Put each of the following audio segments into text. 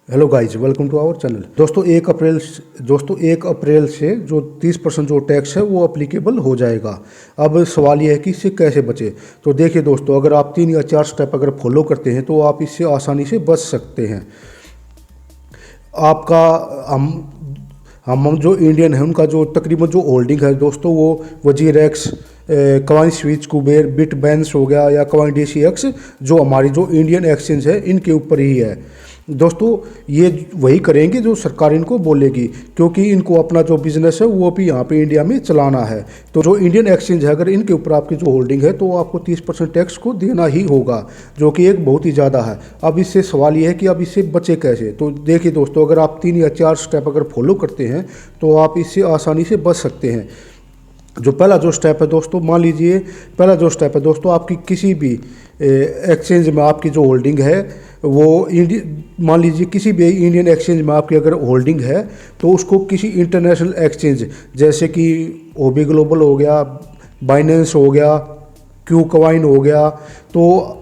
Hello guys, welcome to our channel. दोस्तों 1 अप्रैल से जो 30% जो टैक्स है वो अप्लीकेबल हो जाएगा। अब सवाल ये है कि इससे कैसे बचे। तो देखिए दोस्तों, अगर आप 3 या 4 स्टेप अगर फॉलो करते हैं तो आप इससे आसानी से बच सकते हैं। आपका हम जो इंडियन है उनका जो तकरीबन जो होल्डिंग है दोस्तों, वो WazirX, CoinSwitch, Kuber, BitBNS हो गया या कवाइन DCX, जो हमारी जो इंडियन एक्सचेंज है इनके ऊपर ही है। दोस्तों ये वही करेंगे जो सरकार इनको बोलेगी, क्योंकि इनको अपना जो बिजनेस है वो भी यहाँ पे इंडिया में चलाना है। तो जो इंडियन एक्सचेंज है, अगर इनके ऊपर आपकी जो होल्डिंग है तो आपको 30% टैक्स को देना ही होगा, जो कि एक बहुत ही ज़्यादा है। अब इससे सवाल ये है कि अब इससे बचे कैसे। तो देखिए दोस्तों, अगर आप 3 या 4 स्टेप अगर फॉलो करते हैं तो आप इससे आसानी से बच सकते हैं। जो पहला जो स्टेप है दोस्तों, मान लीजिए पहला जो स्टेप है दोस्तों, आपकी किसी भी एक्सचेंज में आपकी जो होल्डिंग है वो मान लीजिए किसी भी इंडियन एक्सचेंज में आपकी अगर होल्डिंग है तो उसको किसी इंटरनेशनल एक्सचेंज जैसे कि OB ग्लोबल हो गया, बाइनेंस हो गया, क्यू कवाइन हो गया, तो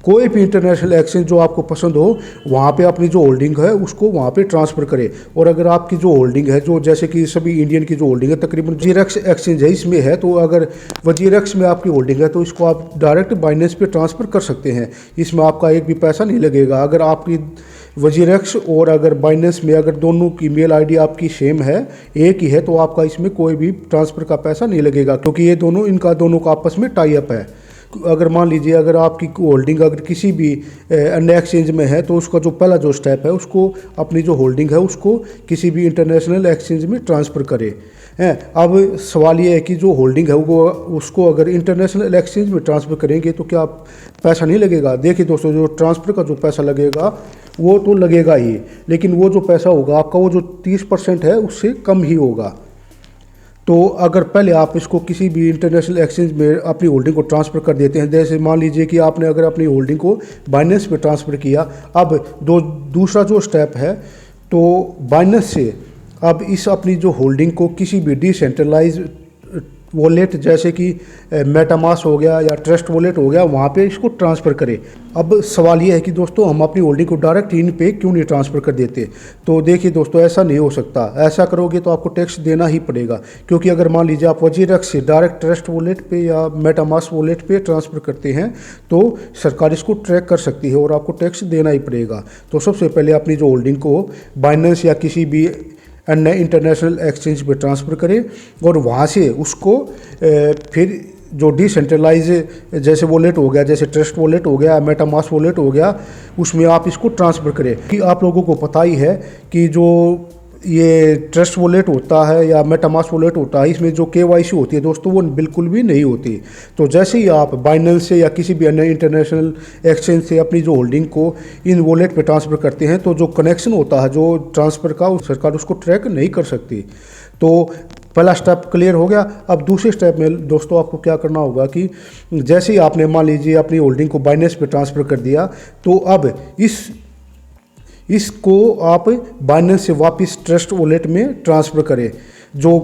कोई भी इंटरनेशनल एक्सचेंज जो आपको पसंद हो वहाँ पे अपनी जो होल्डिंग है उसको वहाँ पे ट्रांसफ़र करें। और अगर आपकी जो होल्डिंग है जो जैसे कि सभी इंडियन की जो होल्डिंग है तकरीबन वजीरेक्स एक्सचेंज है इसमें है, तो अगर वजीरेक्स में आपकी होल्डिंग है तो इसको आप डायरेक्ट बाइनेंस पे ट्रांसफ़र कर सकते हैं। इसमें आपका एक भी पैसा नहीं लगेगा। अगर आपकी वजीरेक्स और अगर बाइनेंस में अगर दोनों की मेल ID आपकी सेम है, एक ही है, तो आपका इसमें कोई भी ट्रांसफ़र का पैसा नहीं लगेगा, क्योंकि ये दोनों का आपस में टाई अप है। अगर मान लीजिए अगर आपकी होल्डिंग अगर किसी भी अन्य एक्सचेंज में है तो उसका जो पहला जो स्टेप है उसको अपनी जो होल्डिंग है उसको किसी भी इंटरनेशनल एक्सचेंज में ट्रांसफ़र करें हैं। अब सवाल ये है कि जो होल्डिंग है वो उसको अगर इंटरनेशनल एक्सचेंज में ट्रांसफ़र करेंगे तो क्या पैसा नहीं लगेगा। देखिए दोस्तों, जो ट्रांसफ़र का जो पैसा लगेगा वो तो लगेगा ही, लेकिन वो जो पैसा होगा आपका वो जो 30% है उससे कम ही होगा। तो अगर पहले आप इसको किसी भी इंटरनेशनल एक्सचेंज में अपनी होल्डिंग को ट्रांसफ़र कर देते हैं, जैसे मान लीजिए कि आपने अगर अपनी होल्डिंग को बाइनेंस पे ट्रांसफ़र किया, अब दूसरा जो स्टेप है तो बाइनेंस से अब इस अपनी जो होल्डिंग को किसी भी डिसेंट्रलाइज वॉलेट जैसे कि मेटामास्क हो गया या ट्रस्ट वॉलेट हो गया, वहाँ पे इसको ट्रांसफ़र करें। अब सवाल ये है कि दोस्तों हम अपनी होल्डिंग को डायरेक्ट इन पे क्यों नहीं ट्रांसफ़र कर देते। तो देखिए दोस्तों, ऐसा नहीं हो सकता। ऐसा करोगे तो आपको टैक्स देना ही पड़ेगा, क्योंकि अगर मान लीजिए आप वजीरेक्स से डायरेक्ट ट्रस्ट वॉलेट पे या मेटामास्क वॉलेट पे ट्रांसफ़र करते हैं तो सरकार इसको ट्रैक कर सकती है और आपको टैक्स देना ही पड़ेगा। तो सबसे पहले अपनी जो होल्डिंग को बाइनेंस या किसी भी अन्य इंटरनेशनल एक्सचेंज पे ट्रांसफ़र करें और वहाँ से उसको फिर जो डिसेंट्रलाइज जैसे वॉलेट हो गया, जैसे ट्रस्ट वॉलेट हो गया, मेटामास्क वॉलेट हो गया, उसमें आप इसको ट्रांसफ़र करें। कि आप लोगों को पता ही है कि जो ये ट्रस्ट वॉलेट होता है या मेटामास्क वॉलेट होता है, इसमें जो KYC होती है दोस्तों वो बिल्कुल भी नहीं होती। तो जैसे ही आप बाइनेंस से या किसी भी अन्य इंटरनेशनल एक्सचेंज से अपनी जो होल्डिंग को इन वॉलेट पे ट्रांसफ़र करते हैं तो जो कनेक्शन होता है जो ट्रांसफ़र का, सरकार उसको ट्रैक नहीं कर सकती। तो पहला स्टेप क्लियर हो गया। अब दूसरे स्टेप में दोस्तों आपको क्या करना होगा कि जैसे ही आपने मान लीजिए अपनी होल्डिंग को बाइनेंस पे ट्रांसफ़र कर दिया, तो अब इसको आप बाइनेंस से वापस ट्रस्ट वॉलेट में ट्रांसफ़र करें। जो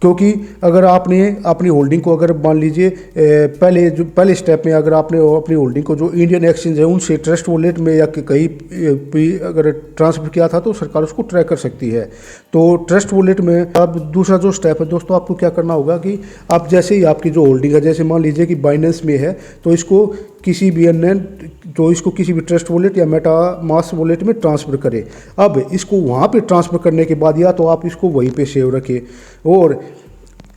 क्योंकि अगर आपने अपनी होल्डिंग को अगर मान लीजिए पहले स्टेप में अगर आपने अपनी होल्डिंग को जो इंडियन एक्सचेंज है उनसे ट्रस्ट वॉलेट में या कहीं भी अगर ट्रांसफ़र किया था तो सरकार उसको ट्रैक कर सकती है। तो ट्रस्ट वॉलेट में अब दूसरा जो स्टेप है दोस्तों, आपको क्या करना होगा कि आप जैसे ही आपकी जो होल्डिंग है, जैसे मान लीजिए कि बाइनेंस में है तो इसको किसी भी अन्य इसको किसी भी ट्रस्ट वॉलेट या मेटामास्क वॉलेट में ट्रांसफ़र करें। अब इसको वहाँ पे ट्रांसफ़र करने के बाद या तो आप इसको वहीं पे सेव रखें, और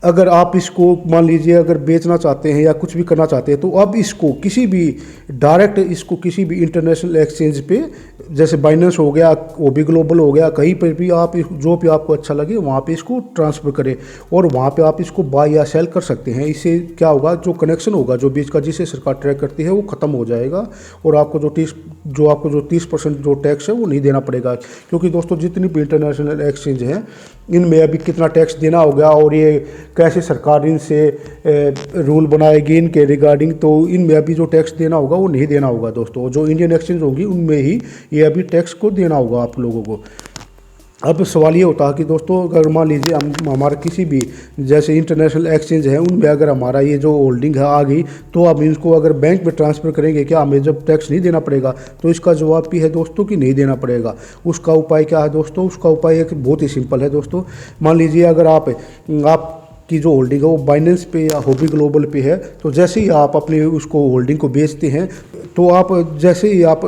अगर आप इसको मान लीजिए अगर बेचना चाहते हैं या कुछ भी करना चाहते हैं तो अब इसको किसी भी डायरेक्ट इसको किसी भी इंटरनेशनल एक्सचेंज पे जैसे बाइनेंस हो गया, OB ग्लोबल हो गया, कहीं पर भी आप जो भी आपको अच्छा लगे वहाँ पे इसको ट्रांसफ़र करें और वहाँ पे आप इसको बाय या सेल कर सकते हैं। इससे क्या होगा, जो कनेक्शन होगा जो बीच का जिसे सरकार ट्रैक करती है वो ख़त्म हो जाएगा और आपको जो 30% जो टैक्स है वो नहीं देना पड़ेगा। क्योंकि दोस्तों जितनी भी इंटरनेशनल एक्सचेंज हैं इनमें अभी कितना टैक्स देना होगा और ये कैसे सरकार इनसे रूल बनाएगी इनके रिगार्डिंग, तो इनमें अभी जो टैक्स देना होगा वो नहीं देना होगा दोस्तों। जो इंडियन एक्सचेंज होगी उनमें ही ये अभी टैक्स को देना होगा आप लोगों को। अब सवाल ये होता है कि दोस्तों अगर मान लीजिए हम हमारा किसी भी जैसे इंटरनेशनल एक्सचेंज है उनमें अगर हमारा ये जो होल्डिंग है आ गई, तो अब इसको अगर बैंक में ट्रांसफ़र करेंगे क्या हमें जब टैक्स नहीं देना पड़ेगा? तो इसका जवाब भी है दोस्तों कि नहीं देना पड़ेगा। उसका उपाय क्या है दोस्तों? उसका उपाय एक बहुत ही सिंपल है दोस्तों। मान लीजिए अगर आप की जो होल्डिंग है वो बाइनेंस पे या हॉबी ग्लोबल पे है, तो जैसे ही आप अपनी उसको होल्डिंग को बेचते हैं, तो आप जैसे ही आप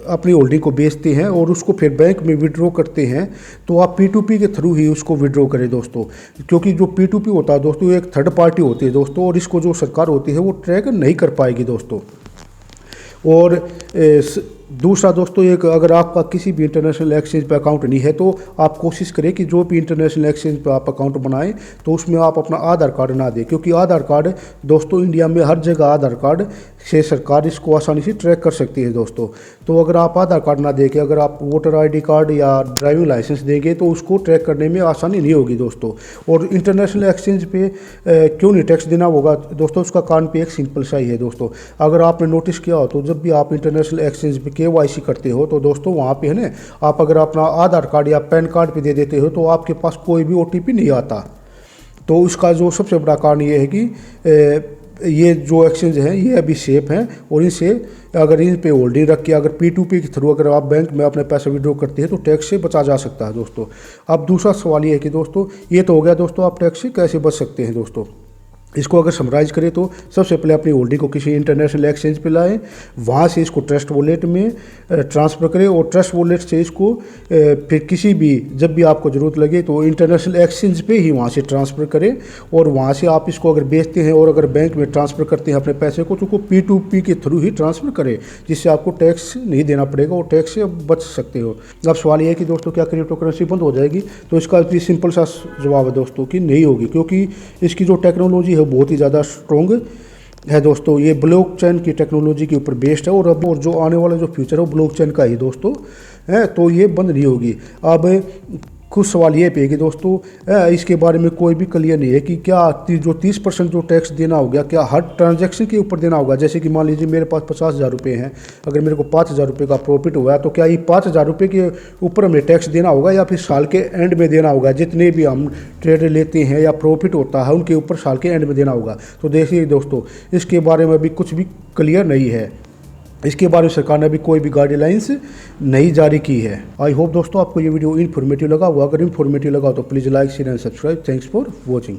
अपनी होल्डिंग को बेचते हैं और उसको फिर बैंक में विड्रॉ करते हैं, तो आप P2P के थ्रू ही उसको विड्रॉ करें दोस्तों। क्योंकि जो P2P होता है दोस्तों एक थर्ड पार्टी होती है दोस्तों, और इसको जो सरकार होती है वो ट्रैक नहीं कर पाएगी दोस्तों। और दूसरा दोस्तों, एक अगर आपका किसी भी इंटरनेशनल एक्सचेंज पे अकाउंट नहीं है, तो आप कोशिश करें कि जो भी इंटरनेशनल एक्सचेंज पे आप अकाउंट बनाएं तो उसमें आप अपना आधार कार्ड ना दें, क्योंकि आधार कार्ड दोस्तों इंडिया में हर जगह आधार कार्ड से सरकार इसको आसानी से ट्रैक कर सकती है दोस्तों। तो अगर आप आधार कार्ड ना देके अगर आप वोटर ID कार्ड या ड्राइविंग लाइसेंस देंगे तो उसको ट्रैक करने में आसानी नहीं होगी दोस्तों। और इंटरनेशनल एक्सचेंज पे क्यों नहीं टैक्स देना होगा दोस्तों? उसका कारण पे एक सिंपल सा ही है दोस्तों। अगर आपने नोटिस किया हो तो जब भी आप इंटरनेशनल एक्सचेंज पे KYC करते हो तो दोस्तों वहाँ पे है ना, आप अगर अपना आधार कार्ड या पैन कार्ड पे दे देते हो तो आपके पास कोई भी OTP नहीं आता। तो उसका जो सबसे बड़ा कारण ये है कि ये जो एक्सचेंज हैं ये अभी सेफ हैं, और इनसे अगर इन पे होल्डिंग रख के अगर P2P के थ्रू अगर आप बैंक में अपने पैसे विड्रॉ करते हैं तो टैक्स से बचा जा सकता है दोस्तों। अब दूसरा सवाल ये है कि दोस्तों ये तो हो गया दोस्तों आप टैक्स से कैसे बच सकते हैं दोस्तों। इसको अगर समराइज़ करें तो सबसे पहले अपनी होल्डिंग को किसी इंटरनेशनल एक्सचेंज पे लाएं, वहाँ से इसको ट्रस्ट वॉलेट में ट्रांसफ़र करें, और ट्रस्ट वॉलेट से इसको फिर किसी भी जब भी आपको ज़रूरत लगे तो इंटरनेशनल एक्सचेंज पे ही वहाँ से ट्रांसफ़र करें, और वहाँ से आप इसको अगर बेचते हैं और अगर बैंक में ट्रांसफ़र करते हैं अपने पैसे को, तो उसको P2P के थ्रू ही ट्रांसफ़र करें, जिससे आपको टैक्स नहीं देना पड़ेगा और टैक्स से बच सकते हो। अब सवाल ये है कि दोस्तों क्या क्रिप्टो करेंसी बंद हो जाएगी? तो इसका भी सिंपल सा जवाब है दोस्तों कि नहीं होगी, क्योंकि इसकी जो टेक्नोलॉजी है बहुत ही ज़्यादा स्ट्रॉन्ग है दोस्तों। ये ब्लॉकचेन की टेक्नोलॉजी के ऊपर बेस्ड है, और जो आने वाला जो फ्यूचर है वो ब्लॉकचेन का ही दोस्तों है, तो ये बंद नहीं होगी। अब कुछ सवाल ये पे कि दोस्तों इसके बारे में कोई भी क्लियर नहीं है कि क्या जो 30% जो टैक्स देना होगा क्या हर ट्रांजैक्शन के ऊपर देना होगा? जैसे कि मान लीजिए मेरे पास 50,000 रुपये हैं, अगर मेरे को 5,000 रुपये का प्रॉफिट हुआ है, तो क्या ये 5,000 रुपये के ऊपर हमें टैक्स देना होगा, या फिर साल के एंड में देना होगा? जितने भी हम ट्रेड लेते हैं या प्रॉफिट होता है उनके ऊपर साल के एंड में देना होगा। तो देखिए दोस्तों इसके बारे में अभी कुछ भी क्लियर नहीं है, इसके बारे में सरकार ने अभी कोई भी गाइडलाइंस नहीं जारी की है। आई होप दोस्तों आपको ये वीडियो इन्फॉर्मेटिव लगा हुआ। अगर इन्फॉर्मेटिव लगा तो please like share and subscribe. Thanks for watching.